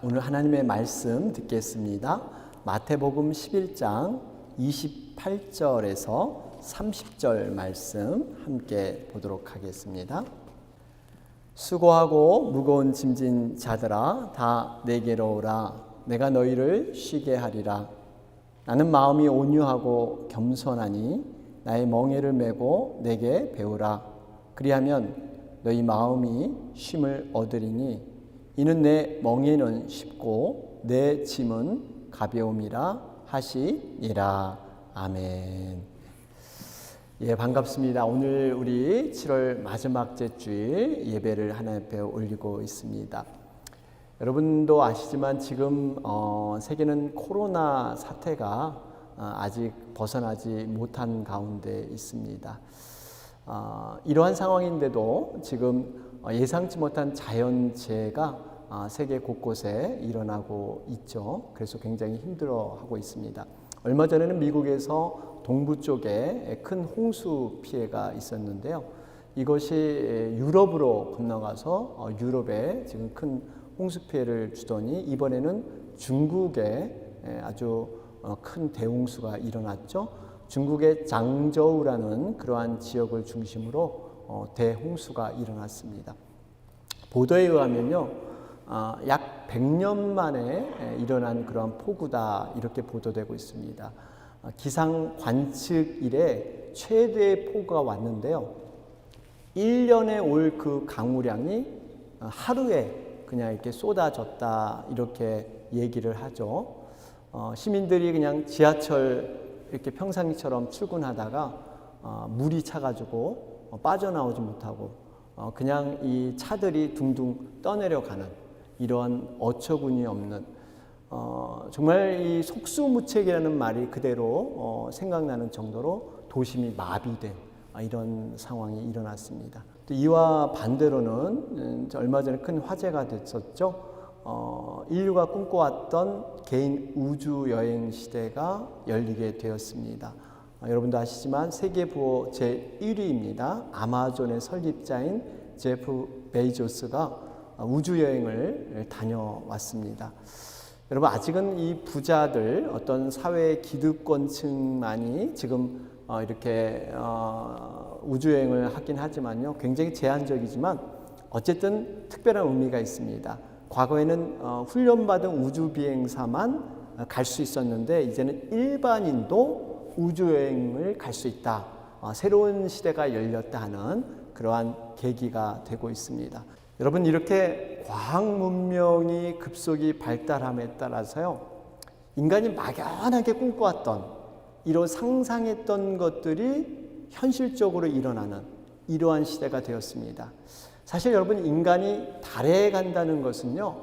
오늘 하나님의 말씀 듣겠습니다. 마태복음 11장 28절에서 30절 말씀 함께 보도록 하겠습니다. 수고하고 무거운 짐진 자들아 다 내게로 오라. 내가 너희를 쉬게 하리라. 나는 마음이 온유하고 겸손하니 나의 멍에를 메고 내게 배우라. 그리하면 너희 마음이 쉼을 얻으리니 이는 내 멍에는 쉽고 내 짐은 가벼움이라 하시니라. 아멘. 예, 반갑습니다. 오늘 우리 7월 마지막 주일 예배를 하나님 앞에 올리고 있습니다. 여러분도 아시지만 지금 세계는 코로나 사태가 아직 벗어나지 못한 가운데 있습니다. 이러한 상황인데도 지금 예상치 못한 자연재해가 세계 곳곳에 일어나고 있죠. 그래서 굉장히 힘들어하고 있습니다. 얼마 전에는 미국에서 동부 쪽에 큰 홍수 피해가 있었는데요. 이것이 유럽으로 건너가서 유럽에 지금 큰 홍수 피해를 주더니 이번에는 중국에 아주 큰 대홍수가 일어났죠. 중국의 장저우라는 그러한 지역을 중심으로 대홍수가 일어났습니다. 보도에 의하면요, 약 100년 만에 일어난 그러한 폭우다 이렇게 보도되고 있습니다. 기상 관측 이래 최대의 폭우가 왔는데요. 1년에 올 그 강우량이 하루에 그냥 이렇게 쏟아졌다 이렇게 얘기를 하죠. 시민들이 그냥 지하철 이렇게 평상시처럼 출근하다가 물이 차가지고 빠져나오지 못하고 그냥 이 차들이 둥둥 떠내려가는 이러한 어처구니 없는 정말 이 속수무책이라는 말이 그대로 생각나는 정도로 도심이 마비된 이런 상황이 일어났습니다. 또 이와 반대로는 얼마 전에 큰 화제가 됐었죠. 인류가 꿈꿔왔던 개인 우주 여행 시대가 열리게 되었습니다. 여러분도 아시지만 세계 부호 제1위입니다. 아마존의 설립자인 제프 베이조스가 우주 여행을 다녀왔습니다. 여러분 아직은 이 부자들 어떤 사회 기득권층만이 지금 이렇게 우주 여행을 하긴 하지만요, 굉장히 제한적이지만 어쨌든 특별한 의미가 있습니다. 과거에는 훈련받은 우주 비행사만 갈 수 있었는데 이제는 일반인도 우주 여행을 갈 수 있다. 새로운 시대가 열렸다 하는 그러한 계기가 되고 있습니다. 여러분 이렇게 과학 문명이 급속히 발달함에 따라서요, 인간이 막연하게 꿈꿔왔던 이런 상상했던 것들이 현실적으로 일어나는 이러한 시대가 되었습니다. 사실 여러분 인간이 달에 간다는 것은요,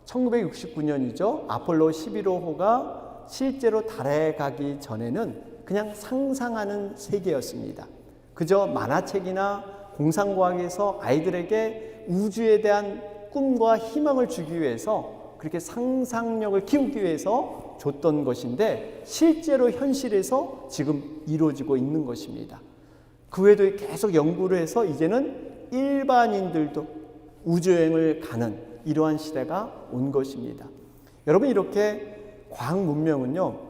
1969년이죠. 아폴로 11호가 실제로 달에 가기 전에는 그냥 상상하는 세계였습니다. 그저 만화책이나 공상과학에서 아이들에게 우주에 대한 꿈과 희망을 주기 위해서 그렇게 상상력을 키우기 위해서 줬던 것인데 실제로 현실에서 지금 이루어지고 있는 것입니다. 그 외에도 계속 연구를 해서 이제는 일반인들도 우주여행을 가는 이러한 시대가 온 것입니다. 여러분 이렇게 과학 문명은요,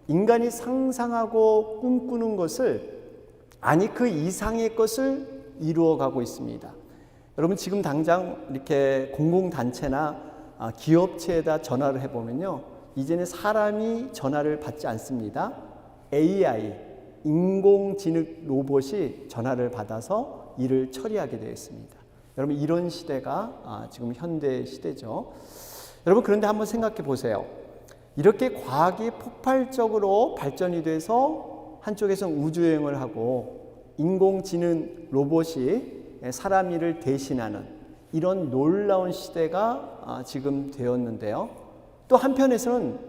인간이 상상하고 꿈꾸는 것을 아니 그 이상의 것을 이루어가고 있습니다. 여러분 지금 당장 이렇게 공공단체나 기업체에다 전화를 해보면요, 이제는 사람이 전화를 받지 않습니다. AI, 인공지능 로봇이 전화를 받아서 일을 처리하게 되어 있습니다. 여러분 이런 시대가 지금 현대 시대죠. 여러분 그런데 한번 생각해 보세요. 이렇게 과학이 폭발적으로 발전이 돼서 한쪽에서는 우주여행을 하고 인공지능 로봇이 사람 일을 대신하는 이런 놀라운 시대가 지금 되었는데요. 또 한편에서는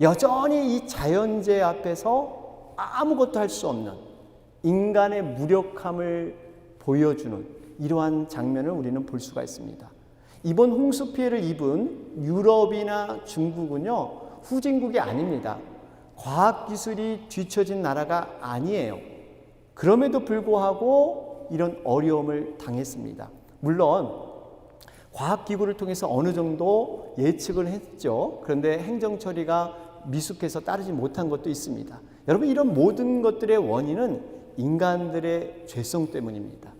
여전히 이 자연재해 앞에서 아무것도 할 수 없는 인간의 무력함을 보여주는 이러한 장면을 우리는 볼 수가 있습니다. 이번 홍수 피해를 입은 유럽이나 중국은요, 후진국이 아닙니다. 과학기술이 뒤처진 나라가 아니에요. 그럼에도 불구하고 이런 어려움을 당했습니다. 물론 과학기구를 통해서 어느 정도 예측을 했죠. 그런데 행정처리가 미숙해서 따르지 못한 것도 있습니다. 여러분, 이런 모든 것들의 원인은 인간들의 죄성 때문입니다.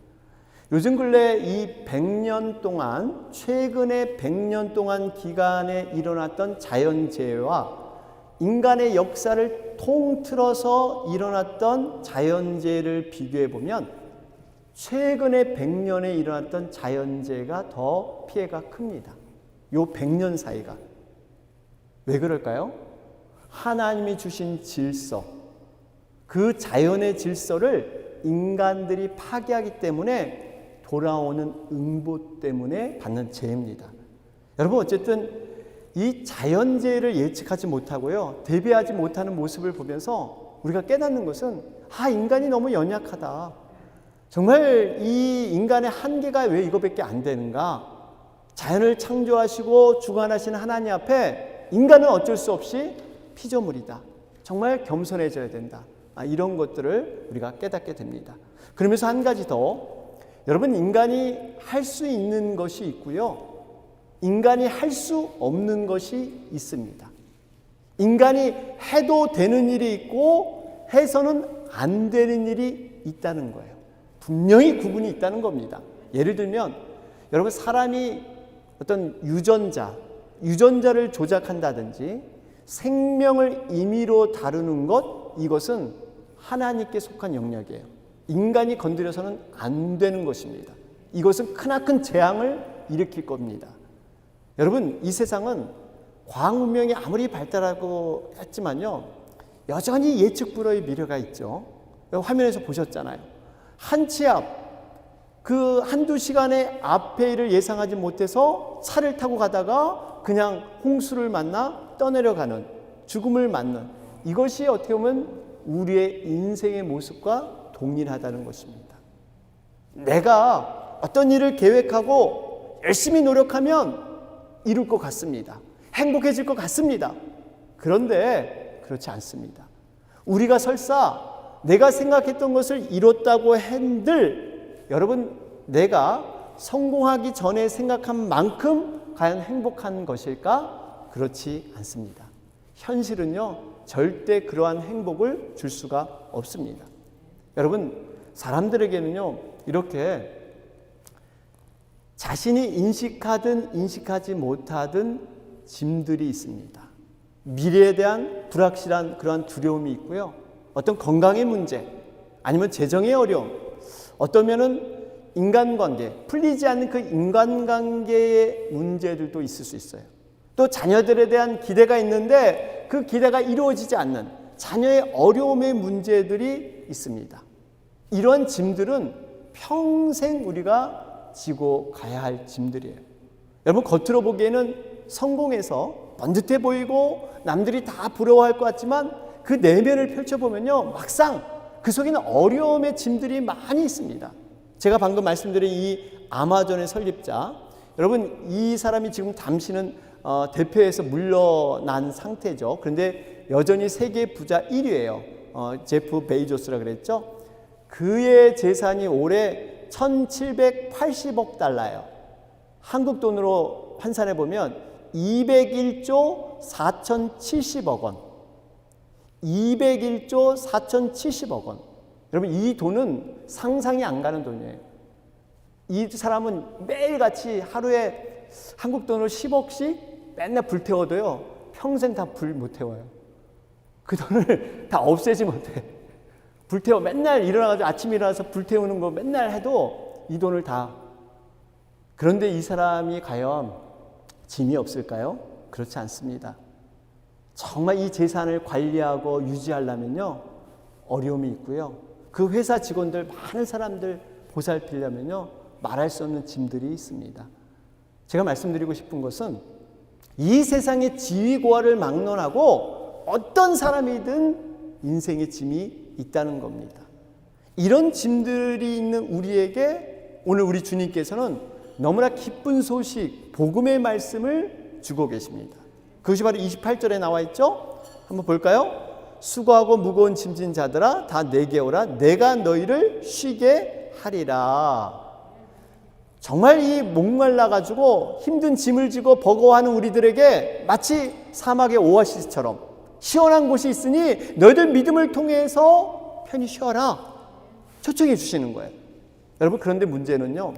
요즘 근래 이 100년 동안, 최근에 100년 동안 기간에 일어났던 자연재해와 인간의 역사를 통틀어서 일어났던 자연재해를 비교해 보면 최근에 100년에 일어났던 자연재해가 더 피해가 큽니다. 요 100년 사이가. 왜 그럴까요? 하나님이 주신 질서, 그 자연의 질서를 인간들이 파괴하기 때문에 돌아오는 응보 때문에 받는 재해입니다. 여러분, 어쨌든 이 자연재해를 예측하지 못하고요, 대비하지 못하는 모습을 보면서 우리가 깨닫는 것은 인간이 너무 연약하다. 정말 이 인간의 한계가 왜 이거밖에 안 되는가? 자연을 창조하시고 주관하시는 하나님 앞에 인간은 어쩔 수 없이 피조물이다. 정말 겸손해져야 된다. 이런 것들을 우리가 깨닫게 됩니다. 그러면서 한 가지 더, 여러분, 인간이 할 수 있는 것이 있고요, 인간이 할 수 없는 것이 있습니다. 인간이 해도 되는 일이 있고 해서는 안 되는 일이 있다는 거예요. 분명히 구분이 있다는 겁니다. 예를 들면 여러분, 사람이 어떤 유전자를 조작한다든지 생명을 임의로 다루는 것, 이것은 하나님께 속한 영역이에요. 인간이 건드려서는 안 되는 것입니다. 이것은 크나큰 재앙을 일으킬 겁니다. 여러분, 이 세상은 과학 문명이 아무리 발달하고 했지만요, 여전히 예측 불허의 미래가 있죠. 화면에서 보셨잖아요. 한 치 앞, 그 한두 시간의 앞의 일을 예상하지 못해서 차를 타고 가다가 그냥 홍수를 만나 떠내려가는, 죽음을 맞는, 이것이 어떻게 보면 우리의 인생의 모습과 동일하다는 것입니다. 내가 어떤 일을 계획하고 열심히 노력하면 이룰 것 같습니다. 행복해질 것 같습니다. 그런데 그렇지 않습니다. 우리가 설사 내가 생각했던 것을 이뤘다고 한들, 여러분, 내가 성공하기 전에 생각한 만큼 과연 행복한 것일까? 그렇지 않습니다. 현실은요, 절대 그러한 행복을 줄 수가 없습니다. 여러분, 사람들에게는요, 이렇게 자신이 인식하든 인식하지 못하든 짐들이 있습니다. 미래에 대한 불확실한 그러한 두려움이 있고요, 어떤 건강의 문제, 아니면 재정의 어려움, 어떠면은 인간관계, 풀리지 않는 그 인간관계의 문제들도 있을 수 있어요. 또 자녀들에 대한 기대가 있는데 그 기대가 이루어지지 않는 자녀의 어려움의 문제들이 있습니다. 이런 짐들은 평생 우리가 지고 가야 할 짐들이에요. 여러분, 겉으로 보기에는 성공해서 번듯해 보이고 남들이 다 부러워할 것 같지만 그 내면을 펼쳐보면요, 막상 그 속에는 어려움의 짐들이 많이 있습니다. 제가 방금 말씀드린 이 아마존의 설립자, 여러분, 이 사람이 지금 잠시는 대표에서 물러난 상태죠. 그런데 여전히 세계 부자 1위예요. 제프 베이조스라 그랬죠. 그의 재산이 올해 1780억 달러예요. 한국 돈으로 환산해 보면 201조 4070억 원. 201조 4070억 원. 여러분, 이 돈은 상상이 안 가는 돈이에요. 이 사람은 매일같이 하루에 한국 돈으로 10억씩 맨날 불태워도요, 평생 다 불 못 태워요. 그 돈을 다 없애지 못해. 불태워, 맨날 일어나가지고 아침에 일어나서 불태우는 거 맨날 해도 이 돈을 다. 그런데 이 사람이 과연 짐이 없을까요? 그렇지 않습니다. 정말 이 재산을 관리하고 유지하려면요, 어려움이 있고요, 그 회사 직원들, 많은 사람들 보살피려면요, 말할 수 없는 짐들이 있습니다. 제가 말씀드리고 싶은 것은 이 세상의 지위고하를 막론하고 어떤 사람이든 인생의 짐이 있다는 겁니다. 이런 짐들이 있는 우리에게 오늘 우리 주님께서는 너무나 기쁜 소식, 복음의 말씀을 주고 계십니다. 그것이 바로 28절에 나와 있죠? 한번 볼까요? 수고하고 무거운 짐진 자들아, 다 내게 오라. 내가 너희를 쉬게 하리라. 정말 이 목말라가지고 힘든 짐을 지고 버거워하는 우리들에게 마치 사막의 오아시스처럼 시원한 곳이 있으니 너희들 믿음을 통해서 편히 쉬어라 초청해 주시는 거예요. 여러분, 그런데 문제는요,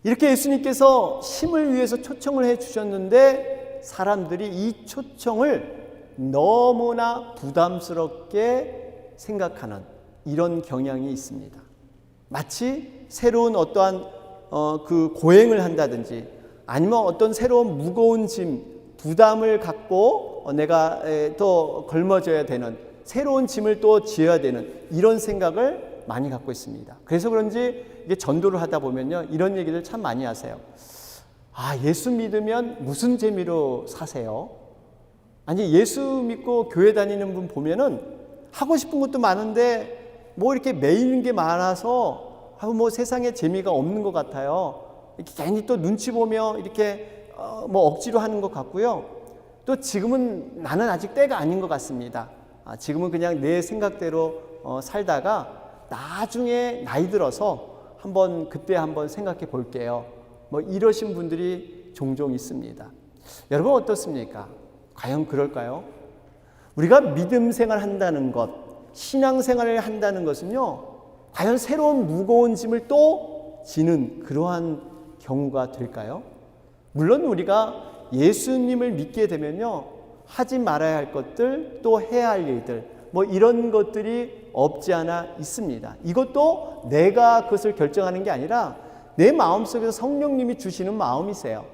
이렇게 예수님께서 쉼을 위해서 초청을 해 주셨는데 사람들이 이 초청을 너무나 부담스럽게 생각하는 이런 경향이 있습니다. 마치 새로운 어떠한 그 고행을 한다든지 아니면 어떤 새로운 무거운 짐, 부담을 갖고 내가 또 걸머져야 되는 새로운 짐을 또 지어야 되는 이런 생각을 많이 갖고 있습니다. 그래서 그런지 이게 전도를 하다 보면요, 이런 얘기를 참 많이 하세요. 아, 예수 믿으면 무슨 재미로 사세요? 아니, 예수 믿고 교회 다니는 분 보면은 하고 싶은 것도 많은데 뭐 이렇게 매이는 게 많아서 뭐 세상에 재미가 없는 것 같아요. 이렇게 괜히 또 눈치 보며 이렇게 뭐 억지로 하는 것 같고요. 또 지금은 나는 아직 때가 아닌 것 같습니다. 지금은 그냥 내 생각대로 살다가 나중에 나이 들어서 그때 한번 생각해 볼게요. 뭐 이러신 분들이 종종 있습니다. 여러분 어떻습니까? 과연 그럴까요? 우리가 믿음 생활 한다는 것, 신앙 생활을 한다는 것은요, 과연 새로운 무거운 짐을 또 지는 그러한 경우가 될까요? 물론 우리가 예수님을 믿게 되면요, 하지 말아야 할 것들, 또 해야 할 일들, 뭐 이런 것들이 없지 않아 있습니다. 이것도 내가 그것을 결정하는 게 아니라 내 마음속에서 성령님이 주시는 마음이세요.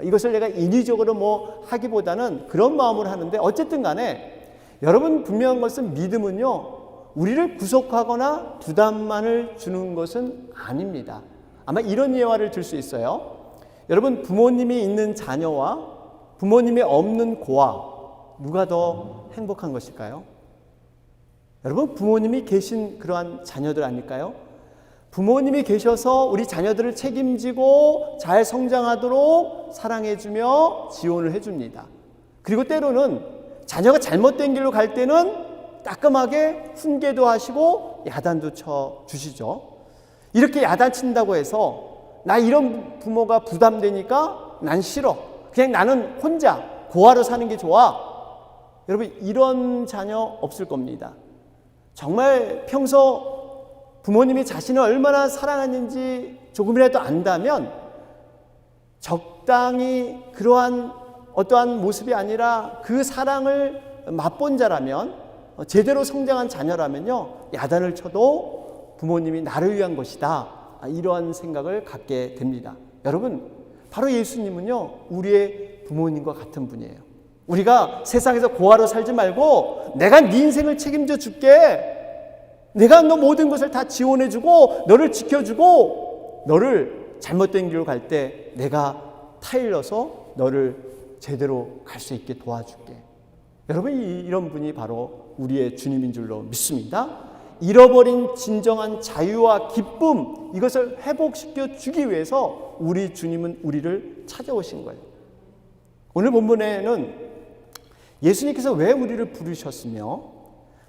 이것을 내가 인위적으로 뭐 하기보다는 그런 마음으로 하는데, 어쨌든 간에 여러분 분명한 것은 믿음은요, 우리를 구속하거나 부담만을 주는 것은 아닙니다. 아마 이런 예화를 들 수 있어요. 여러분, 부모님이 있는 자녀와 부모님이 없는 고아, 누가 더 행복한 것일까요? 여러분, 부모님이 계신 그러한 자녀들 아닐까요? 부모님이 계셔서 우리 자녀들을 책임지고 잘 성장하도록 사랑해주며 지원을 해줍니다. 그리고 때로는 자녀가 잘못된 길로 갈 때는 따끔하게 훈계도 하시고 야단도 쳐주시죠. 이렇게 야단친다고 해서 나 이런 부모가 부담되니까 난 싫어, 그냥 나는 혼자 고아로 사는 게 좋아, 여러분 이런 자녀 없을 겁니다. 정말 평소 부모님이 자신을 얼마나 사랑하는지 조금이라도 안다면 적당히 그러한 어떠한 모습이 아니라 그 사랑을 맛본 자라면, 제대로 성장한 자녀라면요, 야단을 쳐도 부모님이 나를 위한 것이다, 이러한 생각을 갖게 됩니다. 여러분, 바로 예수님은요, 우리의 부모님과 같은 분이에요. 우리가 세상에서 고아로 살지 말고 내가 네 인생을 책임져 줄게, 내가 너 모든 것을 다 지원해주고 너를 지켜주고 너를 잘못된 길로 갈 때 내가 타일러서 너를 제대로 갈 수 있게 도와줄게. 여러분, 이런 분이 바로 우리의 주님인 줄로 믿습니다. 잃어버린 진정한 자유와 기쁨, 이것을 회복시켜 주기 위해서 우리 주님은 우리를 찾아오신 거예요. 오늘 본문에는 예수님께서 왜 우리를 부르셨으며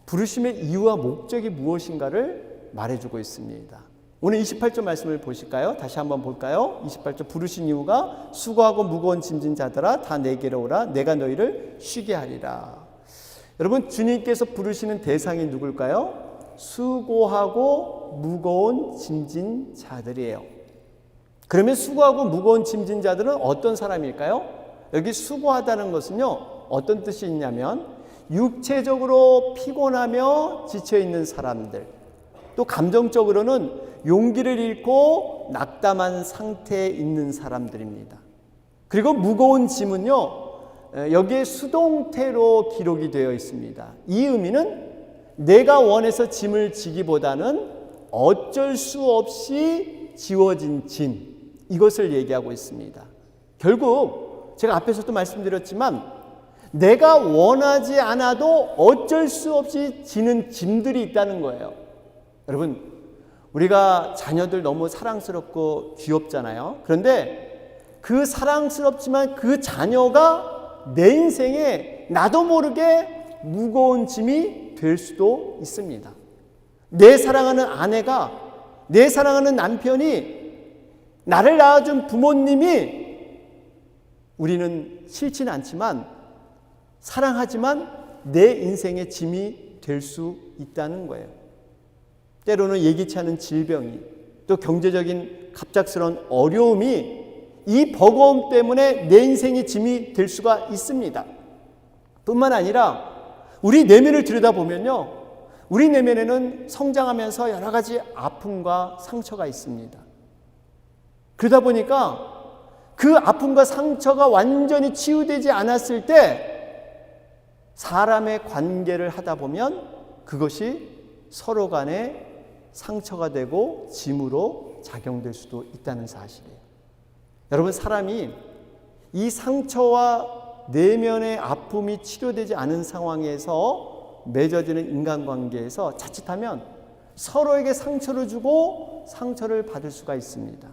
부르심의 이유와 목적이 무엇인가를 말해주고 있습니다. 오늘 28절 말씀을 보실까요? 다시 한번 볼까요? 28절, 부르신 이유가 수고하고 무거운 짐진 자들아 다 내게로 오라, 내가 너희를 쉬게 하리라. 여러분, 주님께서 부르시는 대상이 누굴까요? 수고하고 무거운 짐진 자들이에요. 그러면 수고하고 무거운 짐진 자들은 어떤 사람일까요? 여기 수고하다는 것은요, 어떤 뜻이 있냐면 육체적으로 피곤하며 지쳐있는 사람들, 또 감정적으로는 용기를 잃고 낙담한 상태에 있는 사람들입니다. 그리고 무거운 짐은요, 여기에 수동태로 기록이 되어 있습니다. 이 의미는 내가 원해서 짐을 지기보다는 어쩔 수 없이 지워진 짐, 이것을 얘기하고 있습니다. 결국 제가 앞에서도 말씀드렸지만 내가 원하지 않아도 어쩔 수 없이 지는 짐들이 있다는 거예요. 여러분, 우리가 자녀들 너무 사랑스럽고 귀엽잖아요. 그런데 그 사랑스럽지만 그 자녀가 내 인생에 나도 모르게 무거운 짐이 될 수도 있습니다. 내 사랑하는 아내가, 내 사랑하는 남편이 나를 낳아준 부모님이 우리는 싫지는 않지만 사랑하지만 내 인생의 짐이 될 수 있다는 거예요. 때로는 예기치 않은 질병이 또 경제적인 갑작스러운 어려움이 이 버거움 때문에 내 인생의 짐이 될 수가 있습니다. 뿐만 아니라 우리 내면을 들여다보면요, 우리 내면에는 성장하면서 여러 가지 아픔과 상처가 있습니다. 그러다 보니까 그 아픔과 상처가 완전히 치유되지 않았을 때 사람의 관계를 하다 보면 그것이 서로 간에 상처가 되고 짐으로 작용될 수도 있다는 사실이에요. 여러분, 사람이 이 상처와 내면의 아픔이 치료되지 않은 상황에서 맺어지는 인간관계에서 자칫하면 서로에게 상처를 주고 상처를 받을 수가 있습니다.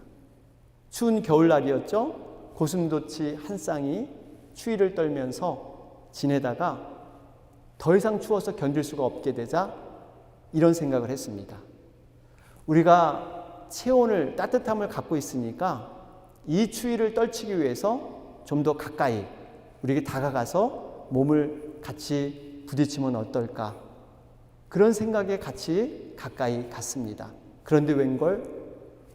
추운 겨울날이었죠. 고슴도치 한 쌍이 추위를 떨면서 지내다가 더 이상 추워서 견딜 수가 없게 되자 이런 생각을 했습니다. 우리가 체온을, 따뜻함을 갖고 있으니까 이 추위를 떨치기 위해서 좀 더 가까이 우리에게 다가가서 몸을 같이 부딪히면 어떨까? 그런 생각에 같이 가까이 갔습니다. 그런데 웬걸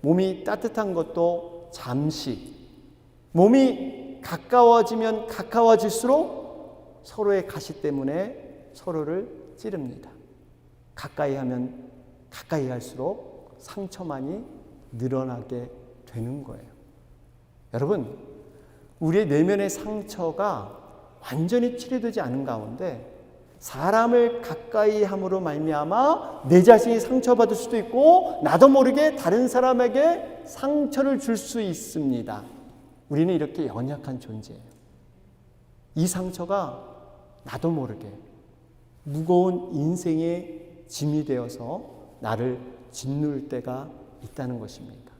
몸이 따뜻한 것도 잠시, 몸이 가까워지면 가까워질수록 서로의 가시 때문에 서로를 찌릅니다. 가까이 하면 가까이 할수록 상처만이 늘어나게 되는 거예요. 여러분, 우리의 내면의 상처가 완전히 치료되지 않은 가운데 사람을 가까이 함으로 말미암아 내 자신이 상처받을 수도 있고 나도 모르게 다른 사람에게 상처를 줄 수 있습니다. 우리는 이렇게 연약한 존재예요. 이 상처가 나도 모르게 무거운 인생의 짐이 되어서 나를 짓누를 때가 있다는 것입니다.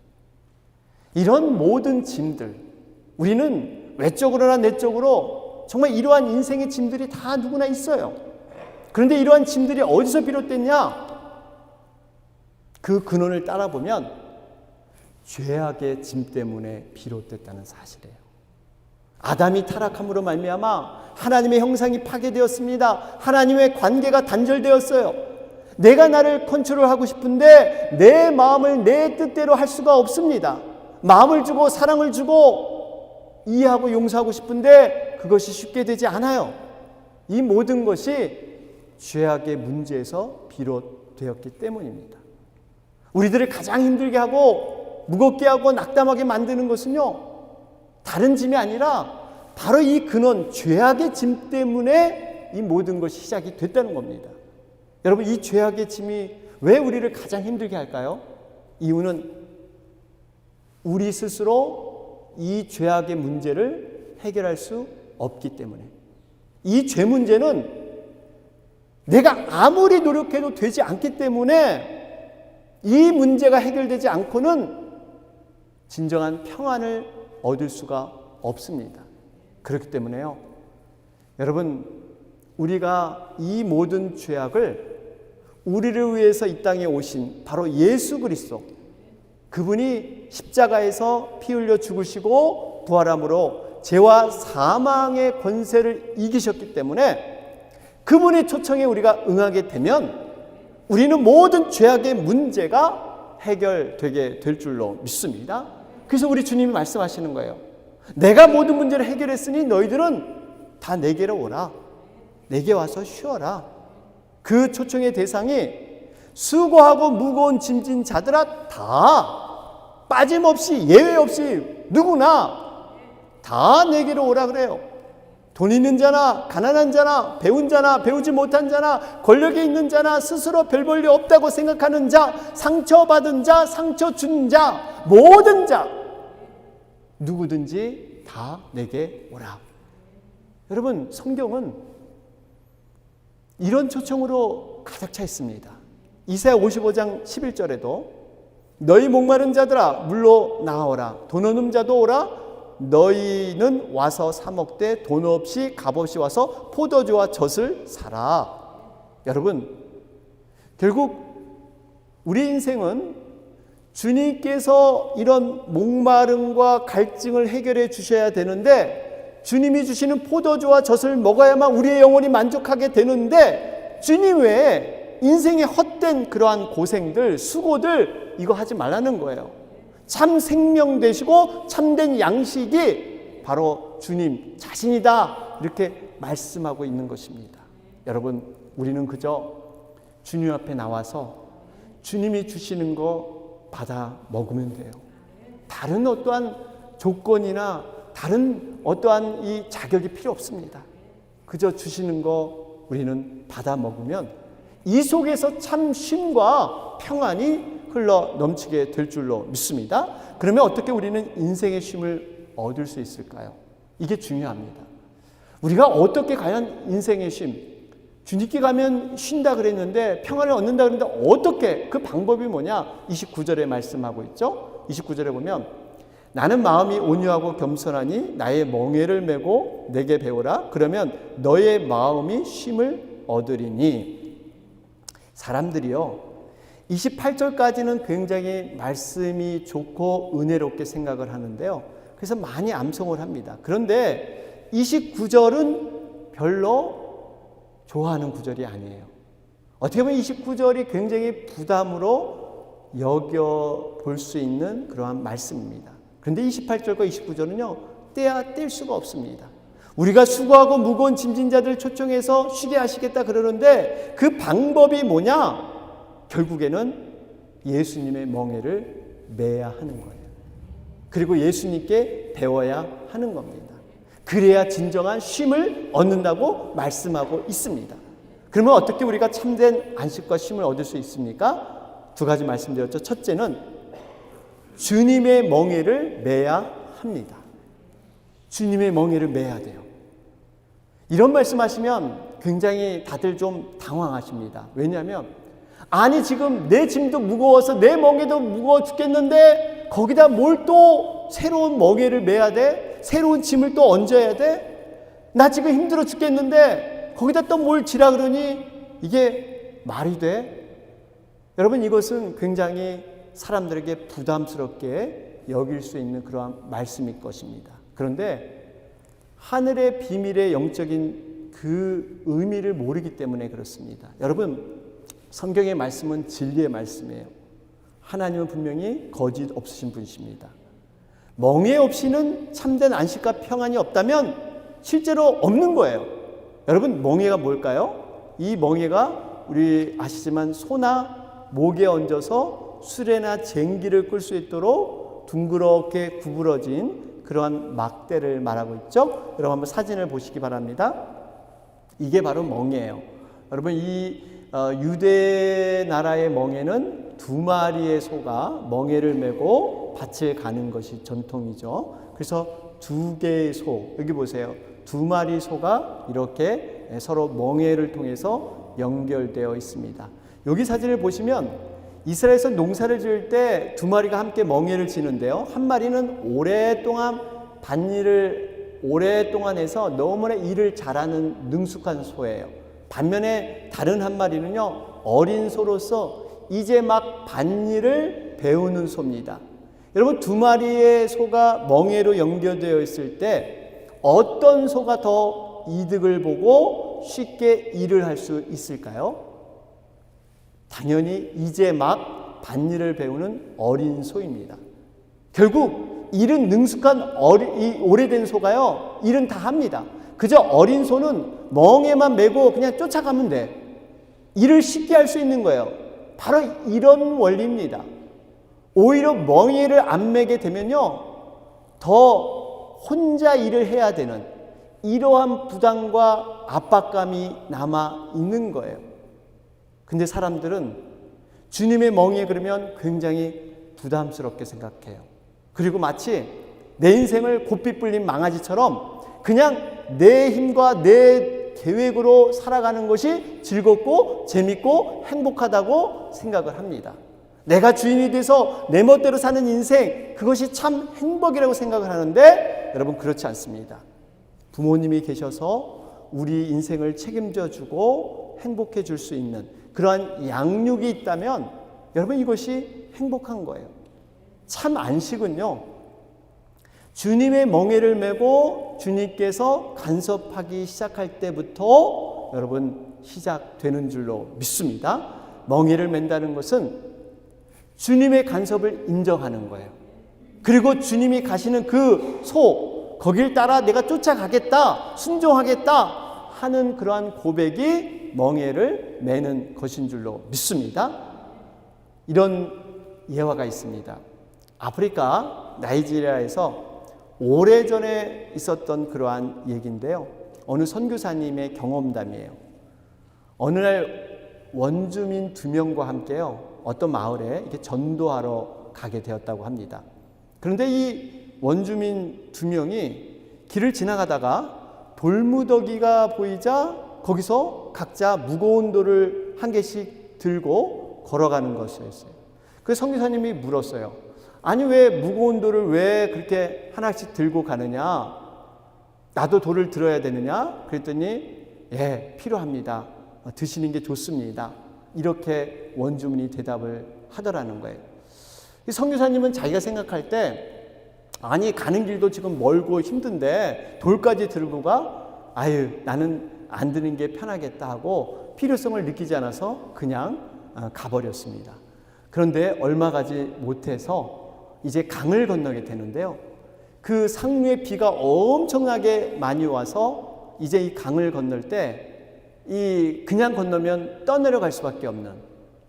이런 모든 짐들, 우리는 외적으로나 내적으로 정말 이러한 인생의 짐들이 다 누구나 있어요. 그런데 이러한 짐들이 어디서 비롯됐냐? 그 근원을 따라보면 죄악의 짐 때문에 비롯됐다는 사실이에요. 아담이 타락함으로 말미암아 하나님의 형상이 파괴되었습니다. 하나님의 관계가 단절되었어요. 내가 나를 컨트롤하고 싶은데 내 마음을 내 뜻대로 할 수가 없습니다. 마음을 주고 사랑을 주고 이해하고 용서하고 싶은데 그것이 쉽게 되지 않아요. 이 모든 것이 죄악의 문제에서 비롯되었기 때문입니다. 우리들을 가장 힘들게 하고 무겁게 하고 낙담하게 만드는 것은요, 다른 짐이 아니라 바로 이 근원, 죄악의 짐 때문에 이 모든 것이 시작이 됐다는 겁니다. 여러분, 이 죄악의 짐이 왜 우리를 가장 힘들게 할까요? 이유는 우리 스스로 이 죄악의 문제를 해결할 수 없기 때문에, 이 죄 문제는 내가 아무리 노력해도 되지 않기 때문에 이 문제가 해결되지 않고는 진정한 평안을 얻을 수가 없습니다. 그렇기 때문에요, 여러분, 우리가 이 모든 죄악을 우리를 위해서 이 땅에 오신 바로 예수 그리스도, 그분이 십자가에서 피 흘려 죽으시고 부활함으로 죄와 사망의 권세를 이기셨기 때문에 그분의 초청에 우리가 응하게 되면 우리는 모든 죄악의 문제가 해결되게 될 줄로 믿습니다. 그래서 우리 주님이 말씀하시는 거예요. 내가 모든 문제를 해결했으니 너희들은 다 내게로 오라. 내게 와서 쉬어라. 그 초청의 대상이 수고하고 무거운 짐진 자들아, 다 빠짐없이 예외 없이 누구나 다 내게로 오라 그래요. 돈 있는 자나 가난한 자나 배운 자나 배우지 못한 자나 권력이 있는 자나 스스로 별 볼 일 없다고 생각하는 자, 상처받은 자, 상처 준 자, 모든 자 누구든지 다 내게 오라. 여러분, 성경은 이런 초청으로 가득 차 있습니다. 이사야 55장 11절에도 너희 목마른 자들아 물로 나오라. 돈 없는 자도 오라. 너희는 와서 사 먹되 돈 없이 값없이 와서 포도주와 젖을 사라. 여러분, 결국 우리 인생은 주님께서 이런 목마름과 갈증을 해결해 주셔야 되는데, 주님이 주시는 포도주와 젖을 먹어야만 우리의 영혼이 만족하게 되는데, 주님 외에 인생의 헛된 그러한 고생들, 수고들 이거 하지 말라는 거예요. 참 생명 되시고 참된 양식이 바로 주님 자신이다, 이렇게 말씀하고 있는 것입니다. 여러분, 우리는 그저 주님 앞에 나와서 주님이 주시는 거 받아 먹으면 돼요. 다른 어떠한 조건이나 다른 어떠한 이 자격이 필요 없습니다. 그저 주시는 거 우리는 받아 먹으면 이 속에서 참 쉼과 평안이 흘러 넘치게 될 줄로 믿습니다. 그러면 어떻게 우리는 인생의 쉼을 얻을 수 있을까요? 이게 중요합니다. 우리가 어떻게 과연 인생의 쉼, 주님께 가면 쉰다 그랬는데, 평안을 얻는다 그랬는데 어떻게, 그 방법이 뭐냐? 29절에 말씀하고 있죠. 29절에 보면 나는 마음이 온유하고 겸손하니 나의 멍에를 메고 내게 배우라. 그러면 너의 마음이 쉼을 얻으리니. 사람들이요, 28절까지는 굉장히 말씀이 좋고 은혜롭게 생각을 하는데요, 그래서 많이 암송을 합니다. 그런데 29절은 별로 좋아하는 구절이 아니에요. 어떻게 보면 29절이 굉장히 부담으로 여겨볼 수 있는 그러한 말씀입니다. 그런데 28절과 29절은요, 떼야 뗄 수가 없습니다. 우리가 수고하고 무거운 짐진 자들 초청해서 쉬게 하시겠다 그러는데, 그 방법이 뭐냐? 결국에는 예수님의 멍에를 매야 하는 거예요. 그리고 예수님께 배워야 하는 겁니다. 그래야 진정한 쉼을 얻는다고 말씀하고 있습니다. 그러면 어떻게 우리가 참된 안식과 쉼을 얻을 수 있습니까? 두 가지 말씀드렸죠. 첫째는 주님의 멍에를 매야 합니다. 주님의 멍에를 매야 돼요. 이런 말씀하시면 굉장히 다들 좀 당황하십니다. 왜냐하면 아니 지금 내 짐도 무거워서 내 멍에도 무거워 죽겠는데 거기다 뭘 또 새로운 멍에를 매야 돼? 새로운 짐을 또 얹어야 돼? 나 지금 힘들어 죽겠는데 거기다 또 뭘 지라 그러니 이게 말이 돼? 여러분, 이것은 굉장히 사람들에게 부담스럽게 여길 수 있는 그러한 말씀일 것입니다. 그런데 하늘의 비밀의 영적인 그 의미를 모르기 때문에 그렇습니다. 여러분, 성경의 말씀은 진리의 말씀이에요. 하나님은 분명히 거짓 없으신 분이십니다. 멍에 없이는 참된 안식과 평안이 없다면 실제로 없는 거예요. 여러분, 멍에가 뭘까요? 이 멍에가 우리 아시지만 소나 목에 얹어서 수레나 쟁기를 끌 수 있도록 둥그렇게 구부러진 그러한 막대를 말하고 있죠. 여러분 한번 사진을 보시기 바랍니다. 이게 바로 멍에예요. 여러분, 이 유대 나라의 멍에는 두 마리의 소가 멍에를 메고 밭을 가는 것이 전통이죠. 그래서 두 개의 소, 여기 보세요. 두 마리 소가 이렇게 서로 멍에를 통해서 연결되어 있습니다. 여기 사진을 보시면 이스라엘에서 농사를 지을 때 두 마리가 함께 멍에를 지는데요, 한 마리는 오랫동안 밭일을 오랫동안 해서 너무나 일을 잘하는 능숙한 소예요. 반면에 다른 한 마리는요, 어린 소로서 이제 막 밭일을 배우는 소입니다. 여러분, 두 마리의 소가 멍에로 연결되어 있을 때 어떤 소가 더 이득을 보고 쉽게 일을 할 수 있을까요? 당연히 이제 막 밭일을 배우는 어린 소입니다. 결국 일은 능숙한 이 오래된 소가요, 일은 다 합니다. 그저 어린 소는 멍에만 메고 그냥 쫓아가면 돼. 일을 쉽게 할 수 있는 거예요. 바로 이런 원리입니다. 오히려 멍에를 안 메게 되면요, 더 혼자 일을 해야 되는 이러한 부담과 압박감이 남아 있는 거예요. 근데 사람들은 주님의 멍에 그러면 굉장히 부담스럽게 생각해요. 그리고 마치 내 인생을 고삐 뿔린 망아지처럼 그냥 내 힘과 내 계획으로 살아가는 것이 즐겁고 재밌고 행복하다고 생각을 합니다. 내가 주인이 돼서 내 멋대로 사는 인생, 그것이 참 행복이라고 생각을 하는데 여러분, 그렇지 않습니다. 부모님이 계셔서 우리 인생을 책임져 주고 행복해 줄 수 있는 그러한 양육이 있다면 여러분, 이것이 행복한 거예요. 참 안식은요, 주님의 멍에를 메고 주님께서 간섭하기 시작할 때부터 여러분 시작되는 줄로 믿습니다. 멍에를 맨다는 것은 주님의 간섭을 인정하는 거예요. 그리고 주님이 가시는 그 거길 따라 내가 쫓아가겠다, 순종하겠다 하는 그러한 고백이 멍에를 매는 것인 줄로 믿습니다. 이런 예화가 있습니다. 아프리카 나이지리아에서 오래전에 있었던 그러한 얘기인데요. 어느 선교사님의 경험담이에요. 어느 날 원주민 2명과 함께요, 어떤 마을에 이렇게 전도하러 가게 되었다고 합니다. 그런데 이 원주민 2명이 길을 지나가다가 돌무더기가 보이자 거기서 각자 무거운 돌을 한 개씩 들고 걸어가는 것이었어요. 그래서 선교사님이 물었어요. 아니, 왜 무거운 돌을 왜 그렇게 하나씩 들고 가느냐? 나도 돌을 들어야 되느냐? 그랬더니 예, 필요합니다. 드시는 게 좋습니다. 이렇게 원주민이 대답을 하더라는 거예요. 이 선교사님은 자기가 생각할 때 아니, 가는 길도 지금 멀고 힘든데 돌까지 들고 가? 아유, 나는 안 드는 게 편하겠다 하고 필요성을 느끼지 않아서 그냥 가버렸습니다. 그런데 얼마 가지 못해서 이제 강을 건너게 되는데요. 그 상류에 비가 엄청나게 많이 와서 이제 이 강을 건널 때 그냥 건너면 떠내려갈 수밖에 없는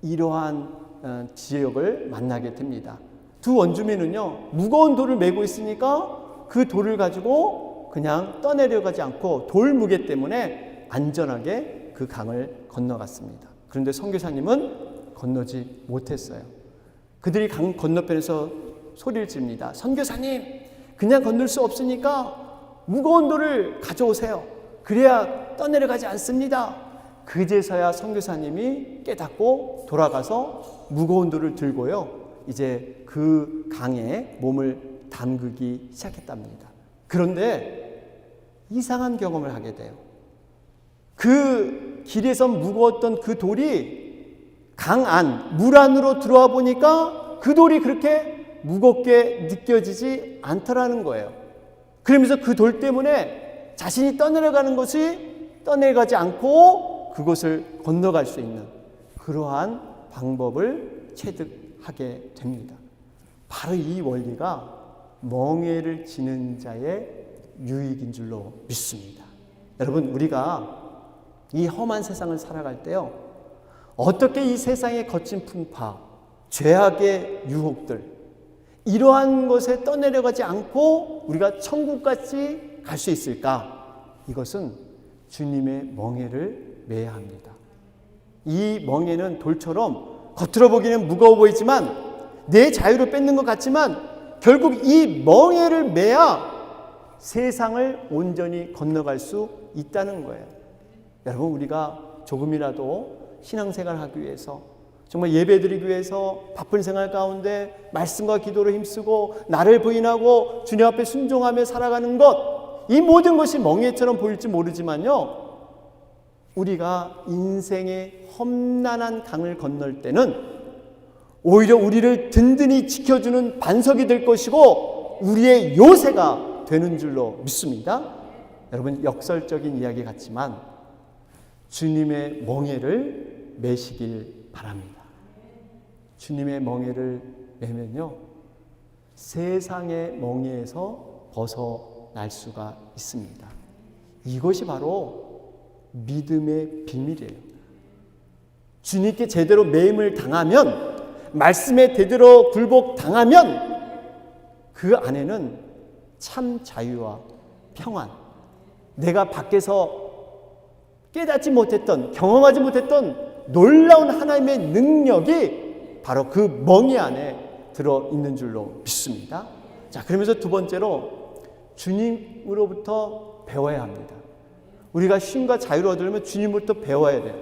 이러한 지역을 만나게 됩니다. 두 원주민은요, 무거운 돌을 메고 있으니까 그 돌을 가지고 그냥 떠내려가지 않고 돌 무게 때문에 안전하게 그 강을 건너갔습니다. 그런데 선교사님은 건너지 못했어요. 그들이 강 건너편에서 소리를 지릅니다. 선교사님, 그냥 건널 수 없으니까 무거운 돌을 가져오세요. 그래야 떠내려가지 않습니다. 그제서야 선교사님이 깨닫고 돌아가서 무거운 돌을 들고요, 이제 그 강에 몸을 담그기 시작했답니다. 그런데 이상한 경험을 하게 돼요. 그 길에서 무거웠던 그 돌이 강 안, 물 안으로 들어와 보니까 그 돌이 그렇게 무겁게 느껴지지 않더라는 거예요. 그러면서 그 돌 때문에 자신이 떠내려가는 것이 떠내려가지 않고 그것을 건너갈 수 있는 그러한 방법을 체득하게 됩니다. 바로 이 원리가 멍에를 지는 자의 유익인 줄로 믿습니다. 여러분, 우리가 이 험한 세상을 살아갈 때요, 어떻게 이 세상의 거친 풍파, 죄악의 유혹들, 이러한 것에 떠내려가지 않고 우리가 천국까지 갈 수 있을까? 이것은 주님의 멍에를 매야 합니다. 이 멍에는 돌처럼 겉으로 보기는 무거워 보이지만 내 자유를 뺏는 것 같지만 결국 이 멍에를 매야 세상을 온전히 건너갈 수 있다는 거예요. 여러분, 우리가 조금이라도 신앙생활을 하기 위해서, 정말 예배드리기 위해서 바쁜 생활 가운데 말씀과 기도로 힘쓰고 나를 부인하고 주님 앞에 순종하며 살아가는 것, 이 모든 것이 멍에처럼 보일지 모르지만요, 우리가 인생의 험난한 강을 건널 때는 오히려 우리를 든든히 지켜주는 반석이 될 것이고 우리의 요새가 되는 줄로 믿습니다. 여러분, 역설적인 이야기 같지만 주님의 멍에를 매시길 바랍니다. 주님의 멍에를 매면요, 세상의 멍에에서 벗어날 수가 있습니다. 이것이 바로 믿음의 비밀이에요. 주님께 제대로 매임을 당하면, 말씀에 제대로 굴복당하면 그 안에는 참 자유와 평안, 내가 밖에서 깨닫지 못했던, 경험하지 못했던 놀라운 하나님의 능력이 바로 그 멍에 안에 들어있는 줄로 믿습니다. 자, 그러면서 두 번째로 주님으로부터 배워야 합니다. 우리가 쉼과 자유를 얻으려면 주님으로부터 배워야 돼요.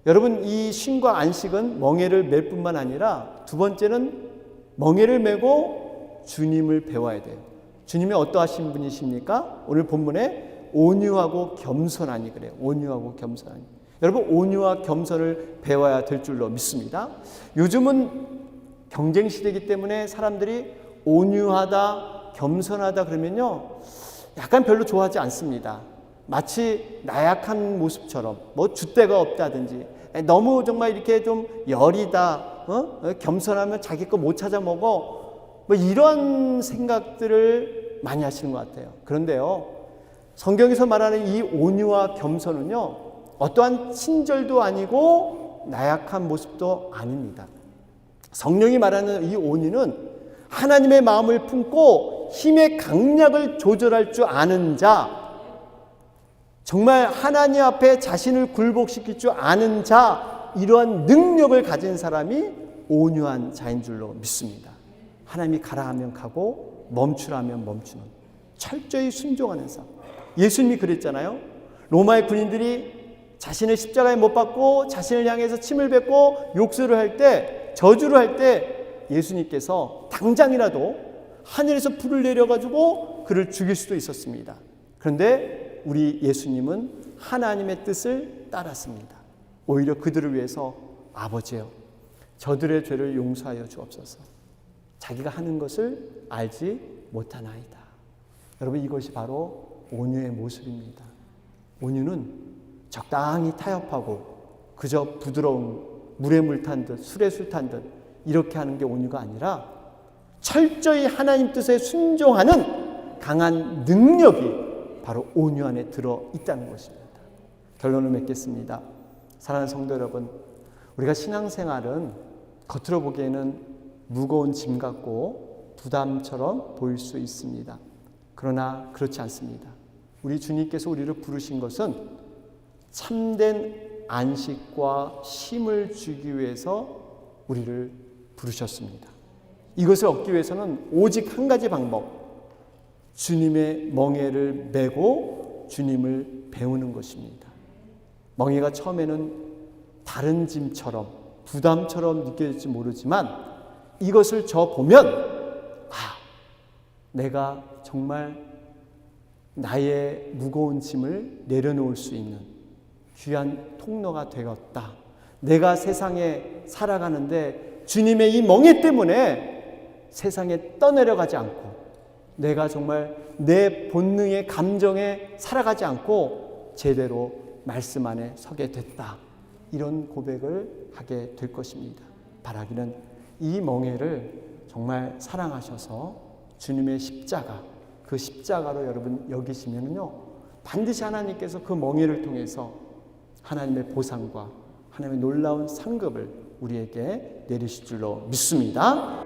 여러분, 이 쉼과 안식은 멍에를 맬 뿐만 아니라 두 번째는 멍에를 메고 주님을 배워야 돼요. 주님이 어떠하신 분이십니까? 오늘 본문에 온유하고 겸손하니 그래요. 온유하고 겸손하니. 여러분, 온유와 겸손을 배워야 될 줄로 믿습니다. 요즘은 경쟁 시대이기 때문에 사람들이 온유하다, 겸손하다 그러면요, 약간 별로 좋아하지 않습니다. 마치 나약한 모습처럼, 뭐 줏대가 없다든지, 너무 정말 이렇게 좀 여리다, 겸손하면 자기 거 못 찾아 먹어, 뭐 이런 생각들을 많이 하시는 것 같아요. 그런데요, 성경에서 말하는 이 온유와 겸손은요, 어떠한 친절도 아니고 나약한 모습도 아닙니다. 성령이 말하는 이 온유는 하나님의 마음을 품고 힘의 강약을 조절할 줄 아는 자, 정말 하나님 앞에 자신을 굴복시킬 줄 아는 자, 이러한 능력을 가진 사람이 온유한 자인 줄로 믿습니다. 하나님이 가라 하면 가고 멈추라 하면 멈추는, 철저히 순종하는 삶. 예수님이 그랬잖아요. 로마의 군인들이 자신을 십자가에 못 박고 자신을 향해서 침을 뱉고 욕설을 할 때, 저주를 할 때 예수님께서 당장이라도 하늘에서 불을 내려가지고 그를 죽일 수도 있었습니다. 그런데 우리 예수님은 하나님의 뜻을 따랐습니다. 오히려 그들을 위해서 아버지여, 저들의 죄를 용서하여 주옵소서. 자기가 하는 것을 알지 못하나이다. 여러분, 이것이 바로 온유의 모습입니다. 온유는 적당히 타협하고 그저 부드러운 물에 물 탄 듯, 술에 술 탄 듯 이렇게 하는 게 온유가 아니라 철저히 하나님 뜻에 순종하는 강한 능력이 바로 온유 안에 들어 있다는 것입니다. 결론을 맺겠습니다. 사랑하는 성도 여러분, 우리가 신앙생활은 겉으로 보기에는 무거운 짐 같고 부담처럼 보일 수 있습니다. 그러나 그렇지 않습니다. 우리 주님께서 우리를 부르신 것은 참된 안식과 쉼을 주기 위해서 우리를 부르셨습니다. 이것을 얻기 위해서는 오직 한 가지 방법, 주님의 멍에를 메고 주님을 배우는 것입니다. 멍에가 처음에는 다른 짐처럼 부담처럼 느껴질지 모르지만 이것을 저 보면 내가 정말 나의 무거운 짐을 내려놓을 수 있는 귀한 통로가 되었다. 내가 세상에 살아가는데 주님의 이 멍에 때문에 세상에 떠내려가지 않고 내가 정말 내 본능의 감정에 살아가지 않고 제대로 말씀 안에 서게 됐다. 이런 고백을 하게 될 것입니다. 바라기는 이 멍에를 정말 사랑하셔서 주님의 십자가, 그 십자가로 여러분 여기시면요, 반드시 하나님께서 그 멍에를 통해서 하나님의 보상과 하나님의 놀라운 상급을 우리에게 내리실 줄로 믿습니다.